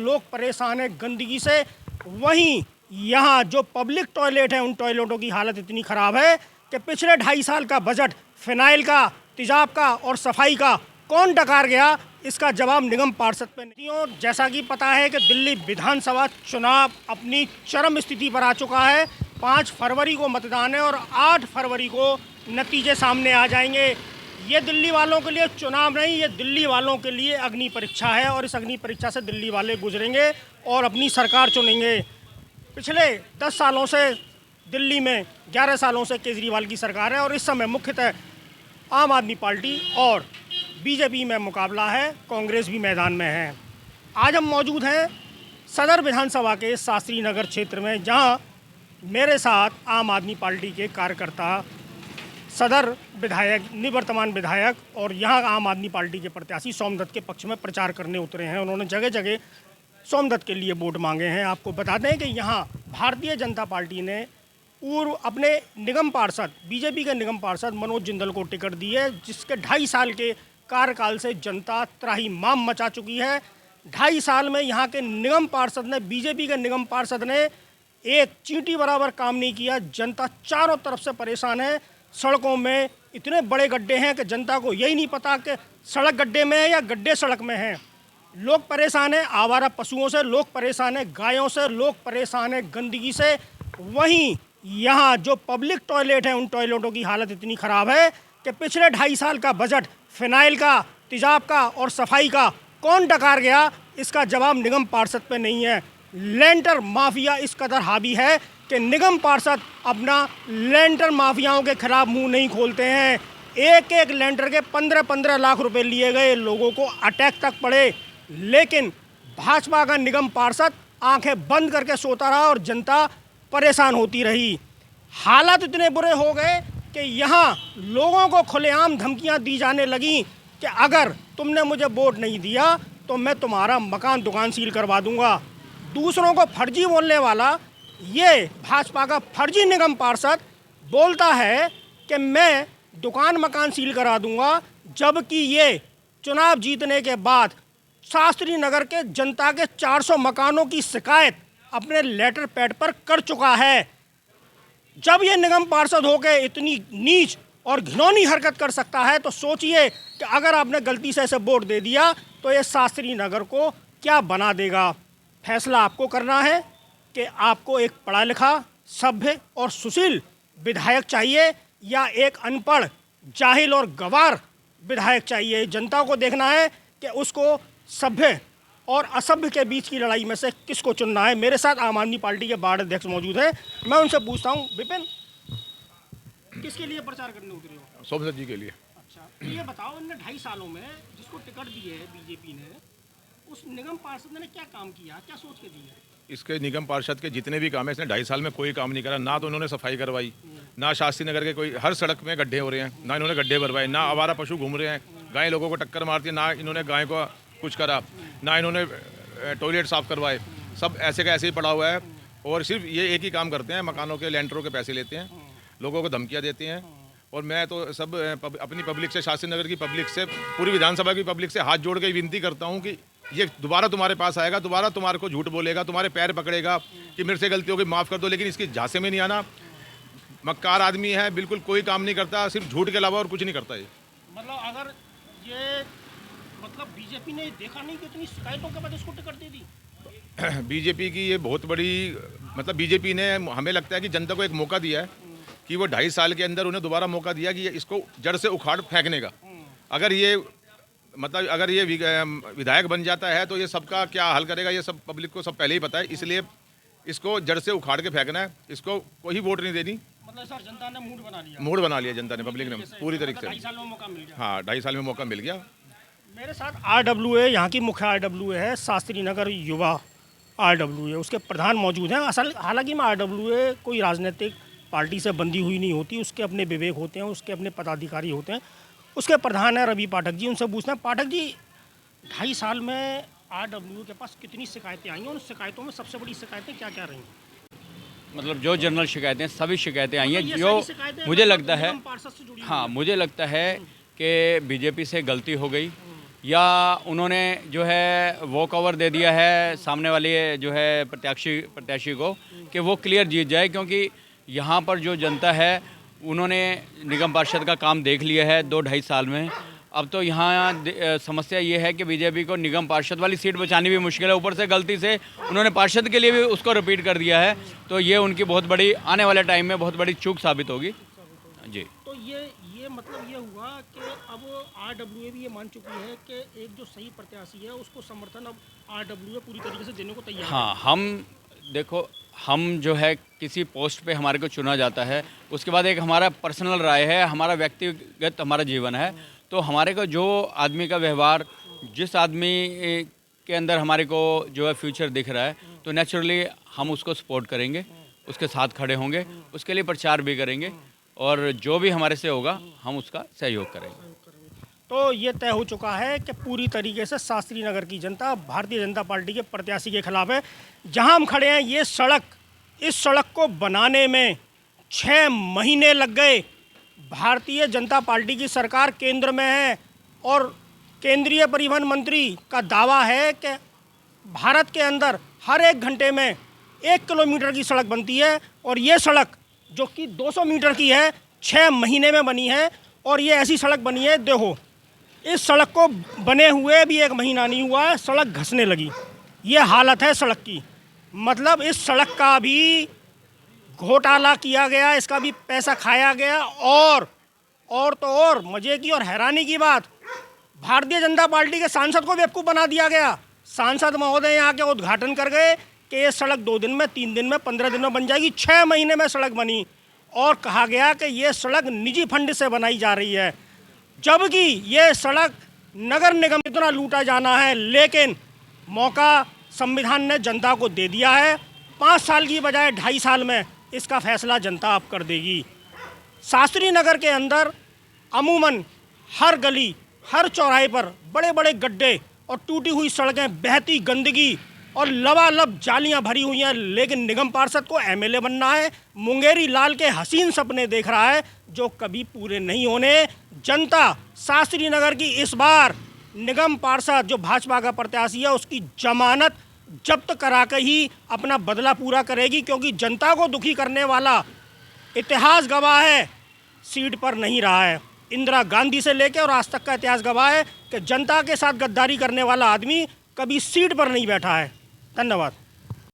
लोग परेशान हैं गंदगी से। वहीं यहाँ जो पब्लिक टॉयलेट हैं उन टॉयलेटों की हालत इतनी ख़राब है कि पिछले 2.5 साल का बजट फिनाइल का, तेजाब का और सफाई का कौन डकार गया, इसका जवाब निगम पार्षद पे नहीं। और जैसा कि पता है कि दिल्ली विधानसभा चुनाव अपनी चरम स्थिति पर आ चुका है। 5 फरवरी को मतदान है और 8 फरवरी को नतीजे सामने आ जाएंगे। ये दिल्ली वालों के लिए चुनाव नहीं, ये दिल्ली वालों के लिए अग्नि परीक्षा है और इस अग्नि परीक्षा से दिल्ली वाले गुजरेंगे और अपनी सरकार चुनेंगे। पिछले 10 सालों से दिल्ली में 11 सालों से केजरीवाल की सरकार है और इस समय मुख्यतः आम आदमी पार्टी और बीजेपी में मुकाबला है, कांग्रेस भी मैदान में है। आज हम मौजूद हैं सदर विधानसभा के शास्त्री नगर क्षेत्र में, जहां मेरे साथ आम आदमी पार्टी के कार्यकर्ता, सदर विधायक, निवर्तमान विधायक और यहां आम आदमी पार्टी के प्रत्याशी सोमदत्त के पक्ष में प्रचार करने उतरे हैं। उन्होंने जगह जगह सोमदत्त के लिए वोट मांगे हैं। आपको बता दें कि यहाँ भारतीय जनता पार्टी ने पूर्व अपने निगम पार्षद, बीजेपी के निगम पार्षद मनोज जिंदल को टिकट दी है, जिसके 2.5 साल के कार्यकाल से जनता त्राहिमाम मचा चुकी है। 2.5 साल में यहाँ के निगम पार्षद ने, बीजेपी के निगम पार्षद ने एक चींटी बराबर काम नहीं किया। जनता चारों तरफ से परेशान है। सड़कों में इतने बड़े गड्ढे हैं कि जनता को यही नहीं पता कि सड़क गड्ढे में है या गड्ढे सड़क में हैं। लोग परेशान हैं आवारा पशुओं से, लोग परेशान हैं गायों से, लोग परेशान हैं गंदगी से। वहीं यहाँ जो पब्लिक टॉयलेट हैं उन टॉयलेटों की हालत इतनी ख़राब है कि पिछले 2.5 साल का बजट फिनाइल का, तेजाब का और सफाई का कौन डकार गया, इसका जवाब निगम पार्षद पे नहीं है। लेंटर माफिया इस कदर हावी है कि निगम पार्षद अपना लेंटर माफियाओं के खिलाफ मुंह नहीं खोलते हैं। एक एक लेंटर के 15-15 लाख रुपए लिए गए, लोगों को अटैक तक पड़े, लेकिन भाजपा का निगम पार्षद आंखें बंद करके सोता रहा और जनता परेशान होती रही। हालात इतने बुरे हो गए कि यहाँ लोगों को खुलेआम धमकियाँ दी जाने लगी कि अगर तुमने मुझे वोट नहीं दिया तो मैं तुम्हारा मकान दुकान सील करवा दूंगा। दूसरों को फर्जी बोलने वाला ये भाजपा का फर्जी निगम पार्षद बोलता है कि मैं दुकान मकान सील करा दूंगा, जबकि ये चुनाव जीतने के बाद शास्त्री नगर के जनता के 400 मकानों की शिकायत अपने लेटर पैड पर कर चुका है। जब ये निगम पार्षद होकर इतनी नीच और घिनौनी हरकत कर सकता है तो सोचिए कि अगर आपने गलती से इसे वोट दे दिया तो ये शास्त्री नगर को क्या बना देगा। फैसला आपको करना है कि आपको एक पढ़ा लिखा, सभ्य और सुशील विधायक चाहिए या एक अनपढ़, जाहिल और गवार विधायक चाहिए। जनता को देखना है कि उसको सभ्य और असभ्य के बीच की लड़ाई में से किसको चुनना है। मेरे साथ आम आदमी पार्टी के वार्ड अध्यक्ष मौजूद हैं। मैं उनसे पूछता हूँ, विपिन, किसके लिए प्रचार करने उतरे हो? सोमदत्त जी के लिए। अच्छा, ये बताओ, इनने 2.5 सालों में जिसको टिकट दी है बीजेपी ने, उस निगम पार्षद ने क्या काम किया, क्या सोच के दी है? इसके निगम पार्षद के जितने भी काम है इसने 2.5 साल में कोई काम नहीं करा। ना तो उन्होंने सफाई करवाई, ना शास्त्री नगर के कोई, हर सड़क में गड्ढे हो रहे हैं, ना इन्होंने गड्ढे भरवाए, ना आवारा पशु घूम रहे हैं, गाय लोगों को टक्कर मारती है, ना इन्होंने गाय को कुछ करा, ना इन्होंने टॉयलेट साफ करवाए। सब ऐसे का ऐसे ही पड़ा हुआ है और सिर्फ ये एक ही काम करते हैं, मकानों के लेंटरों के पैसे लेते हैं, लोगों को धमकियाँ देते हैं। और मैं तो सब अपनी पब्लिक से, शास्त्री नगर की पब्लिक से, पूरी विधानसभा की पब्लिक से हाथ जोड़ के विनती करता हूँ कि ये दोबारा तुम्हारे पास आएगा, दोबारा तुम्हारे को झूठ बोलेगा, तुम्हारे पैर पकड़ेगा कि मेरे से गलती हो गई, माफ़ कर दो, लेकिन इसकी झांसे में नहीं आना। मक्कार आदमी है, बिल्कुल कोई काम नहीं करता, सिर्फ झूठ के अलावा और कुछ नहीं करता ये। मतलब अगर ये बीजेपी ने देखा नहीं कि इतनी शिकायतों के बाद इसको टिकट दे दी? बीजेपी की ये बहुत बड़ी, मतलब बीजेपी ने, हमें लगता है कि जनता को एक मौका दिया है कि वो 2.5 साल के अंदर उन्हें दोबारा मौका दिया कि इसको जड़ से उखाड़ फेंकने का। अगर ये विधायक बन जाता है तो ये सबका क्या हल करेगा, ये सब पब्लिक को सब पहले ही पता है। इसलिए इसको जड़ से उखाड़ के फेंकना है, इसको कोई वोट नहीं देनी। मतलब सर, जनता ने मूड बना लिया जनता ने, पब्लिक ने पूरी तरीके से। 2.5 साल में मौका मिल गया। हाँ, 2.5 साल में मौका मिल गया। मेरे साथ RWA, यहाँ की मुख्य RWA है, शास्त्री नगर युवा RWA, उसके प्रधान मौजूद हैं। हालांकि में RWA कोई राजनीतिक पार्टी से बंधी हुई नहीं होती, उसके अपने विवेक होते हैं, उसके अपने पदाधिकारी होते हैं। उसके प्रधान है रवि पाठक जी, उनसे पूछना है, पाठक जी 2.5 साल में RWA के पास कितनी शिकायतें आई हैं, उन शिकायतों में सबसे बड़ी शिकायतें क्या क्या रही? मतलब जो जनरल शिकायतें, सभी शिकायतें आई हैं। जो मुझे लगता है, हाँ, मुझे लगता है कि बीजेपी से गलती हो गई या उन्होंने जो है वॉक ओवर दे दिया है सामने वाले जो है प्रत्याशी को कि वो क्लियर जीत जाए, क्योंकि यहाँ पर जो जनता है उन्होंने निगम पार्षद का काम देख लिया है 2-2.5 साल में। अब तो यहाँ समस्या ये है कि बीजेपी को निगम पार्षद वाली सीट बचानी भी मुश्किल है, ऊपर से गलती से उन्होंने पार्षद के लिए भी उसको रिपीट कर दिया है, तो ये उनकी बहुत बड़ी आने वाले टाइम में बहुत बड़ी चूक साबित होगी जी। तो ये मतलब ये हुआ कि अब आरडब्ल्यूए भी ये मान चुकी है कि एक जो सही प्रत्याशी है उसको समर्थन अब आरडब्ल्यूए पूरी तरीके से देने को तैयार है। हाँ, हम जो है किसी पोस्ट पे हमारे को चुना जाता है, उसके बाद एक हमारा पर्सनल राय है, हमारा व्यक्तिगत हमारा जीवन है, तो हमारे को जो आदमी का व्यवहार, जिस आदमी के अंदर हमारे को जो है फ्यूचर दिख रहा है, तो नेचुरली हम उसको सपोर्ट करेंगे, उसके साथ खड़े होंगे, उसके लिए प्रचार भी करेंगे और जो भी हमारे से होगा हम उसका सहयोग करेंगे। तो ये तय हो चुका है कि पूरी तरीके से शास्त्री नगर की जनता भारतीय जनता पार्टी के प्रत्याशी के खिलाफ है। जहां हम खड़े हैं ये सड़क, इस सड़क को बनाने में 6 महीने लग गए। भारतीय जनता पार्टी की सरकार केंद्र में है और केंद्रीय परिवहन मंत्री का दावा है कि भारत के अंदर हर 1 घंटे में 1 किलोमीटर की सड़क बनती है और ये सड़क जो कि 200 मीटर की है 6 महीने में बनी है। और ये ऐसी सड़क बनी है, देखो इस सड़क को बने हुए भी 1 महीना नहीं हुआ है, सड़क घसने लगी। ये हालत है सड़क की। मतलब इस सड़क का भी घोटाला किया गया, इसका भी पैसा खाया गया। और मजे की और हैरानी की बात, भारतीय जनता पार्टी के सांसद को बेवकूफ़ बना दिया गया। सांसद महोदय यहाँ के उद्घाटन कर गए कि ये सड़क 2 दिन में, 3 दिन में, 15 दिन में बन जाएगी। 6 महीने में सड़क बनी और कहा गया कि ये सड़क निजी फंड से बनाई जा रही है, जबकि ये सड़क नगर निगम इतना लूटा जाना है। लेकिन मौका संविधान ने जनता को दे दिया है। 5 साल की बजाय 2.5 साल में इसका फैसला जनता अब कर देगी। शास्त्री नगर के अंदर अमूमन हर गली, हर चौराहे पर बड़े बड़े गड्ढे और टूटी हुई सड़कें, बहती गंदगी और लबालब जालियां भरी हुई हैं। लेकिन निगम पार्षद को एमएलए बनना है, मुंगेरी लाल के हसीन सपने देख रहा है जो कभी पूरे नहीं होने। जनता शास्त्री नगर की इस बार निगम पार्षद जो भाजपा का प्रत्याशी है उसकी जमानत जब्त करा के ही अपना बदला पूरा करेगी, क्योंकि जनता को दुखी करने वाला इतिहास गवाह है सीट पर नहीं रहा है। इंदिरा गांधी से लेकर और आज तक का इतिहास गवाह है कि जनता के साथ गद्दारी करने वाला आदमी कभी सीट पर नहीं बैठा है। धन्यवाद।